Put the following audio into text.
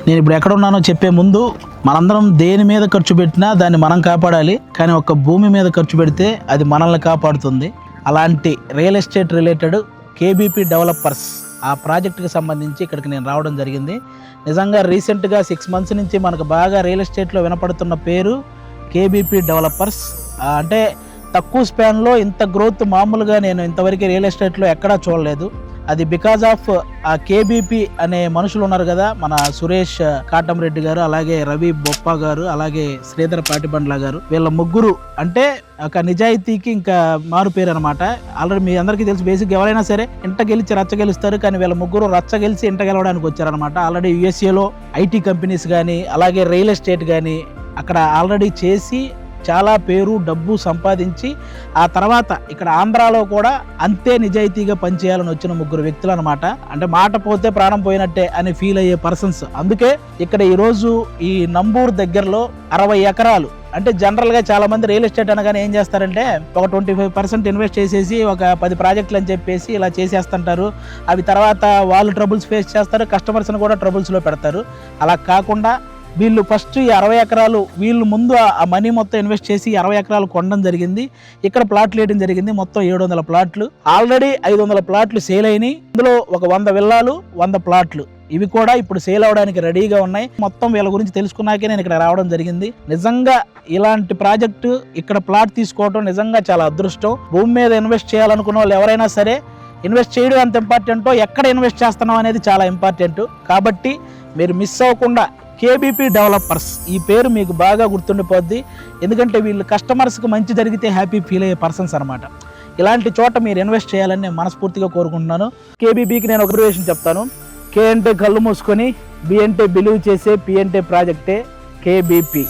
నేను ఇప్పుడు ఎక్కడ ఉన్నానో చెప్పే ముందు మనందరం దేని మీద ఖర్చు పెట్టినా దాన్ని మనం కాపాడాలి, కానీ ఒక భూమి మీద ఖర్చు పెడితే అది మనల్ని కాపాడుతుంది. అలాంటి real estate related KBP developers ఆ ప్రాజెక్టుకి సంబంధించి ఇక్కడికి నేను రావడం జరిగింది. నిజంగా రీసెంట్గా 6 months నుంచి మనకు బాగా రియల్ ఎస్టేట్లో వినపడుతున్న పేరు కేబీపీ డెవలపర్స్. అంటే తక్కువ స్పాన్లో ఇంత గ్రోత్ మామూలుగా నేను ఇంతవరకు రియల్ ఎస్టేట్లో ఎక్కడా చూడలేదు. అది బికాజ్ ఆఫ్ ఆ కేబీపీ అనే మనుషులు ఉన్నారు కదా, మన సురేష్ కాటంరెడ్డి గారు, అలాగే రవి బొప్ప గారు, అలాగే శ్రీధర్ పాటిబండ్ల గారు. వీళ్ళ ముగ్గురు అంటే ఒక నిజాయితీకి ఇంకా మారు పేరు అనమాట. ఆల్రెడీ మీ అందరికీ తెలుసు, బేసిక్ ఎవరైనా సరే ఇంట గెలిచి రచ్చ గెలుస్తారు, కానీ వీళ్ళ ముగ్గురు రచ్చ గెలిచి ఇంట గెలవడానికి వచ్చారనమాట. ఆల్రెడీ యుఎస్ఏలో ఐటీ కంపెనీస్ కానీ అలాగే రియల్ ఎస్టేట్ కానీ అక్కడ ఆల్రెడీ చేసి చాలా పేరు డబ్బు సంపాదించి ఆ తర్వాత ఇక్కడ ఆంధ్రాలో కూడా అంతే నిజాయితీగా పనిచేయాలని వచ్చిన ముగ్గురు వ్యక్తులు అనమాట. అంటే మాట పోతే ప్రాణం పోయినట్టే అని ఫీల్ అయ్యే పర్సన్స్. అందుకే ఇక్కడ ఈరోజు ఈ నంబూరు దగ్గరలో 60 ఎకరాలు, అంటే జనరల్గా చాలా మంది రియల్ ఎస్టేట్ అనగానే ఏం చేస్తారంటే ఒక 25% ఇన్వెస్ట్ చేసేసి ఒక 10 ప్రాజెక్టులు అని చెప్పేసి ఇలా చేసేస్తుంటారు. అవి తర్వాత వాళ్ళు ట్రబుల్స్ ఫేస్ చేస్తారు, కస్టమర్స్ని కూడా ట్రబుల్స్లో పెడతారు. అలా కాకుండా వీళ్ళు ఫస్ట్ ఈ 60 ఎకరాలు వీళ్ళు ముందు ఆ మనీ మొత్తం ఇన్వెస్ట్ చేసి 60 ఎకరాలు కొనడం జరిగింది. ఇక్కడ ప్లాట్లు వేయడం జరిగింది. మొత్తం 700 ప్లాట్లు, ఆల్రెడీ 500 ప్లాట్లు సేల్ అయినాయి. ఇందులో ఒక 100 విల్లాలు 100 ప్లాట్లు ఇవి కూడా ఇప్పుడు సేల్ అవడానికి రెడీగా ఉన్నాయి. మొత్తం వీళ్ళ గురించి తెలుసుకున్నాకే నేను ఇక్కడ రావడం జరిగింది. నిజంగా ఇలాంటి ప్రాజెక్టు ఇక్కడ ప్లాట్ తీసుకోవడం నిజంగా చాలా అదృష్టం. భూమి మీద ఇన్వెస్ట్ చేయాలనుకున్న వాళ్ళు ఎవరైనా సరే ఇన్వెస్ట్ చేయడం ఎంత ఇంపార్టెంటో ఎక్కడ ఇన్వెస్ట్ చేస్తున్నాం అనేది చాలా ఇంపార్టెంట్. కాబట్టి మీరు మిస్ అవ్వకుండా కేబీపీ డెవలపర్స్ ఈ పేరు మీకు బాగా గుర్తుండిపోద్ది. ఎందుకంటే వీళ్ళు కస్టమర్స్కి మంచి జరిగితే హ్యాపీ ఫీల్ అయ్యే పర్సన్స్ అనమాట. ఇలాంటి చోట మీరు ఇన్వెస్ట్ చేయాలని నేను మనస్ఫూర్తిగా కోరుకుంటున్నాను. కేబీపీకి నేను ఒక అబ్జర్వేషన్ చెప్తాను. కే అంటే కళ్ళు మూసుకొని, బి అంటే బిలీవ్ చేసే, పి అంటే ప్రాజెక్టే కేబీపీ.